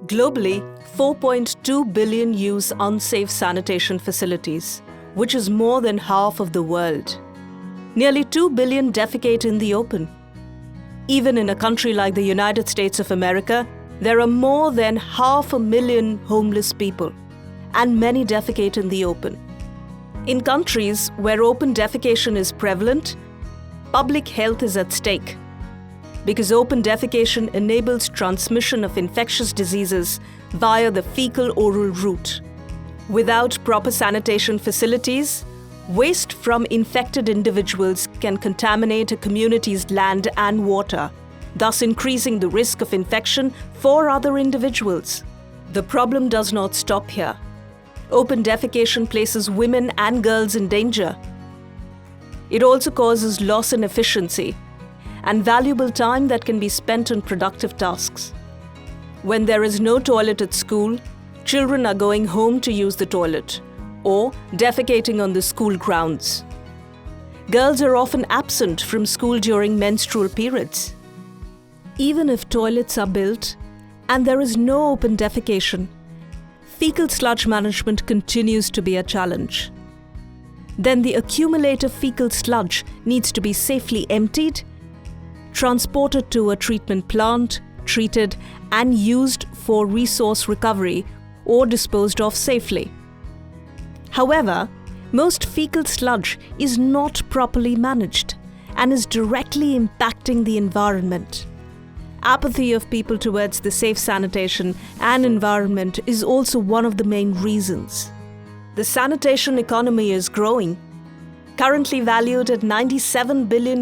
Globally, 4.2 billion use unsafe sanitation facilities, which is more than half of the world. Nearly 2 billion defecate in the open. Even in a country like the United States of America, there are more than 500,000 homeless people, and many defecate in the open. In countries where open defecation is prevalent, public health is at stake, because open defecation enables transmission of infectious diseases via the fecal-oral route. Without proper sanitation facilities, waste from infected individuals can contaminate a community's land and water, thus increasing the risk of infection for other individuals. The problem does not stop here. Open defecation places women and girls in danger. It also causes loss in efficiency and valuable time that can be spent on productive tasks. When there is no toilet at school, children are going home to use the toilet or defecating on the school grounds. Girls are often absent from school during menstrual periods. Even if toilets are built and there is no open defecation, fecal sludge management continues to be a challenge. Then the accumulated fecal sludge needs to be safely emptied, transported to a treatment plant, treated and used for resource recovery or disposed of safely. However, most fecal sludge is not properly managed and is directly impacting the environment. Apathy of people towards the safe sanitation and environment is also one of the main reasons. The sanitation economy is growing. Currently valued at $97 billion,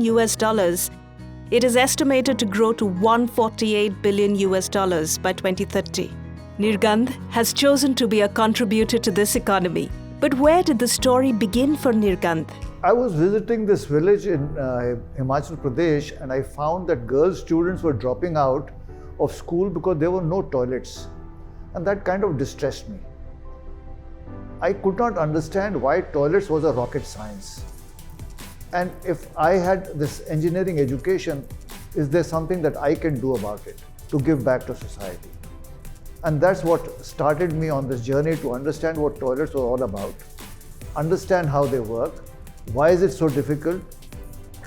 it is estimated to grow to $148 billion by 2030. Nirgandh has chosen to be a contributor to this economy. But where did the story begin for Nirgandh? I was visiting this village in Himachal Pradesh, and I found that girl students were dropping out of school because there were no toilets. And that kind of distressed me. I could not understand why toilets was a rocket science. And if I had this engineering education, is there something that I can do about it to give back to society? And that's what started me on this journey to understand what toilets were all about, understand how they work, why is it so difficult,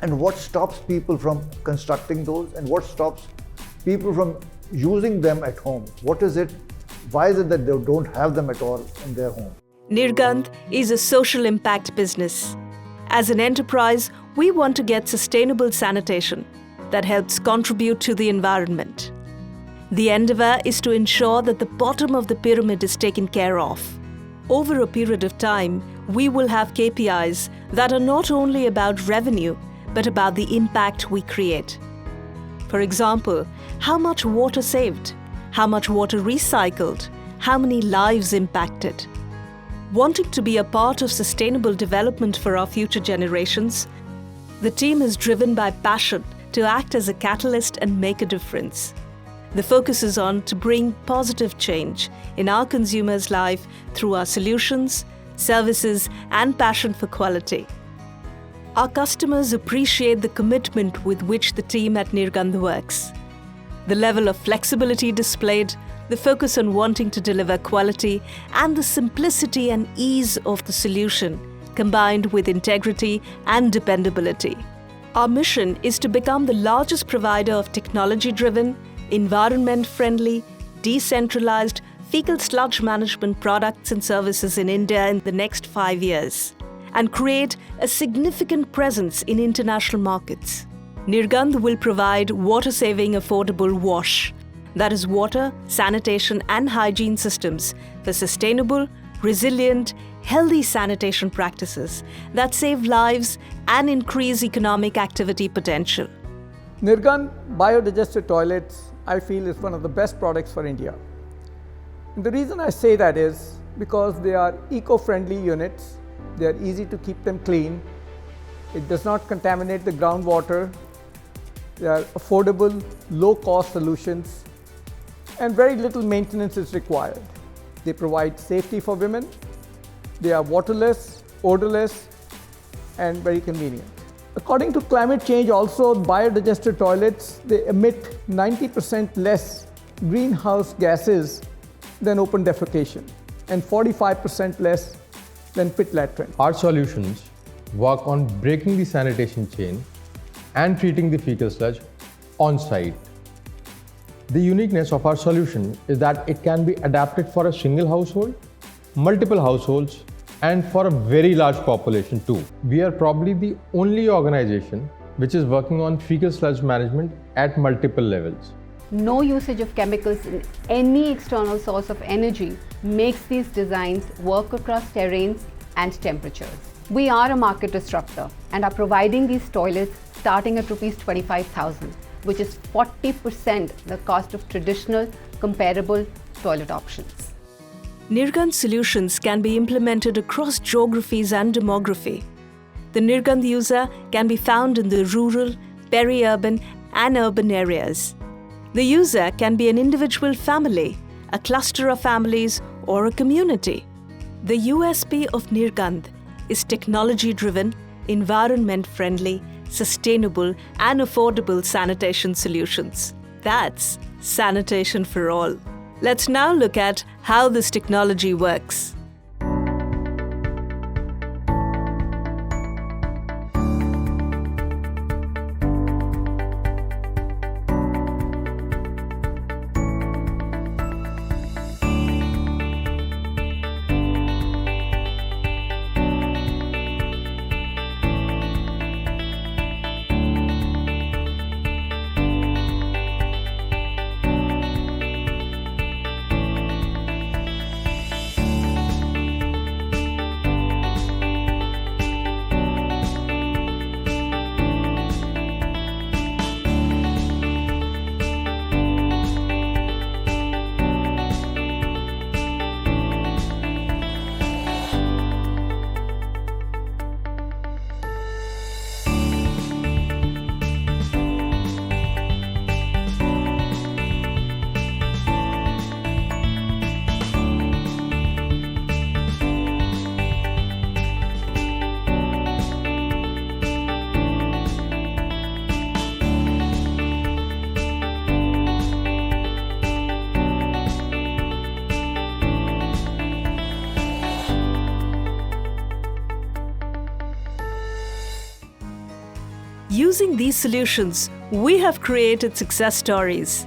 and what stops people from constructing those, and what stops people from using them at home. What is it? Why is it that they don't have them at all in their home? Nirgandh is a social impact business. As an enterprise, we want to get sustainable sanitation that helps contribute to the environment. The endeavor is to ensure that the bottom of the pyramid is taken care of. Over a period of time, we will have KPIs that are not only about revenue, but about the impact we create. For example, how much water saved, how much water recycled, how many lives impacted. Wanting to be a part of sustainable development for our future generations, the team is driven by passion to act as a catalyst and make a difference. The focus is on to bring positive change in our consumers' life through our solutions, services, and passion for quality. Our customers appreciate the commitment with which the team at Nirgandh works. The level of flexibility displayed, the focus on wanting to deliver quality, and the simplicity and ease of the solution, combined with integrity and dependability. Our mission is to become the largest provider of technology-driven, environment-friendly, decentralized fecal sludge management products and services in India in the next 5 years, and create a significant presence in international markets. Nirgandh will provide water-saving affordable WASH, that is water, sanitation and hygiene systems for sustainable, resilient, healthy sanitation practices that save lives and increase economic activity potential. Nirgandh biodigested toilets, I feel, is one of the best products for India. And the reason I say that is because they are eco-friendly units, they are easy to keep them clean, it does not contaminate the groundwater, they are affordable, low-cost solutions, and very little maintenance is required. They provide safety for women, they are waterless, odorless, and very convenient. According to climate change also, biodigested toilets, they emit 90% less greenhouse gases than open defecation and 45% less than pit latrine. Our solutions work on breaking the sanitation chain and treating the fecal sludge on site. The uniqueness of our solution is that it can be adapted for a single household, multiple households, and for a very large population too. We are probably the only organization which is working on fecal sludge management at multiple levels. No usage of chemicals in any external source of energy makes these designs work across terrains and temperatures. We are a market disruptor and are providing these toilets starting at Rs 25,000, which is 40% the cost of traditional comparable toilet options. Nirgandh solutions can be implemented across geographies and demography. The Nirgandh user can be found in the rural, peri-urban and urban areas. The user can be an individual family, a cluster of families or a community. The USP of Nirgandh is technology-driven, environment-friendly, sustainable and affordable sanitation solutions. That's sanitation for all. Let's now look at how this technology works. Using these solutions, we have created success stories.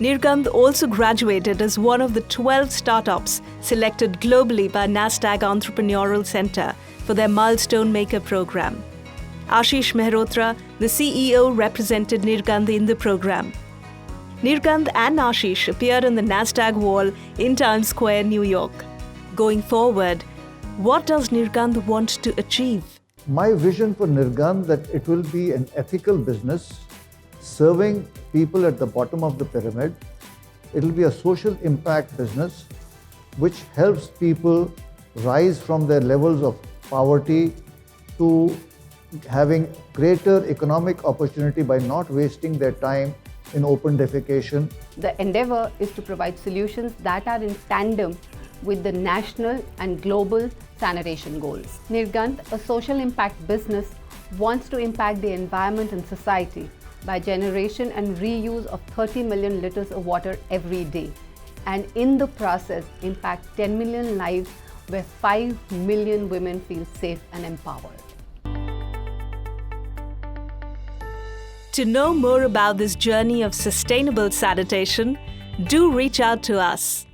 Nirgandh also graduated as one of the 12 startups selected globally by NASDAQ Entrepreneurial Center for their Milestone Maker program. Ashish Mehrotra, the CEO, represented Nirgandh in the program. Nirgandh and Ashish appeared on the NASDAQ wall in Times Square, New York. Going forward, what does Nirgandh want to achieve? My vision for Nirgandh that it will be an ethical business serving people at the bottom of the pyramid. It will be a social impact business which helps people rise from their levels of poverty to having greater economic opportunity by not wasting their time in open defecation. The endeavor is to provide solutions that are in tandem with the national and global sanitation goals. Nirgandh, a social impact business, wants to impact the environment and society by generation and reuse of 30 million liters of water every day, and in the process impact 10 million lives where 5 million women feel safe and empowered. To know more about this journey of sustainable sanitation, do reach out to us.